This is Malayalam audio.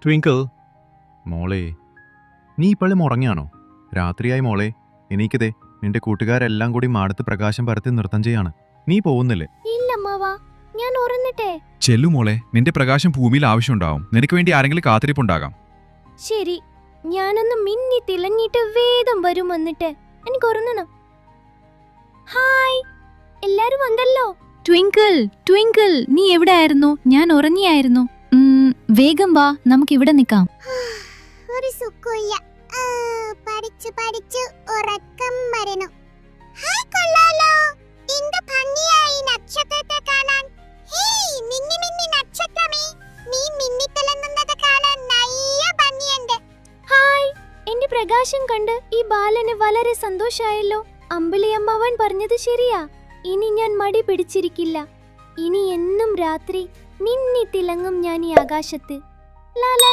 ട്വിങ്കിൾ മോളെ, നീ ഇപ്പോഴും ഉറങ്ങിയാണോ? രാത്രിയായി മോളെ, എണീക്കതേ. നിന്റെ കൂട്ടുകാരെല്ലാം കൂടി മാടത്ത് പ്രകാശം പരത്തി നൃത്തം ചെയ്യാണ്. നീ പോകുന്നില്ലേ? ഇല്ലമ്മാവാ, ഞാൻ ഉറങ്ങട്ടെ. ചെല്ലു മോളെ, നിന്റെ പ്രകാശം ഭൂമിയിൽ ആവശ്യമുണ്ടാവും. നിനക്ക് വേണ്ടി ആരെങ്കിലും കാത്തിരിപ്പുണ്ടാകാം. ശരി, ഞാനൊന്ന് മിന്നി തിളങ്ങിയിട്ട് വേഗം വരും. വന്നിട്ട് എനിക്ക് ഉറങ്ങണം. ഹായ്, എല്ലാരും വന്നല്ലോ. ട്വിങ്കിൾ ട്വിങ്കിൾ, നീ എവിടെ ആയിരുന്നു? ഞാൻ ഉറങ്ങിയായിരുന്നു. വേഗം വാ, നമുക്ക് ഇവിടെ നിൽക്കാം. ഒരു സുഖമില്ല. പഠിച്ചു പഠിച്ചു ഉറക്കം വരുന്നു. ഹായ്, കൊള്ളാലോ. എന്ത് ഭംഗിയായി നക്ഷത്രത്തെ കാണാൻ. ഹേയ്, മിന്നി മിന്നി നക്ഷത്രമേ, നീ മിന്നിത്തിളങ്ങുന്നത് കാണാൻ നല്ല ഭംഗിയുണ്ട്. ഹായ്, എന്റെ പ്രകാശം കണ്ട് ഈ ബാലന് വളരെ സന്തോഷായല്ലോ. അമ്പിളിയമ്മാവൻ പറഞ്ഞത് ശരിയാ. ഇനി ഞാൻ മടി പിടിച്ചിരിക്കില്ല. ഇനി എന്നും രാത്രി മിന്നി തിളങ്ങും ഞാൻ ഈ ആകാശത്ത്. ലാ ലാ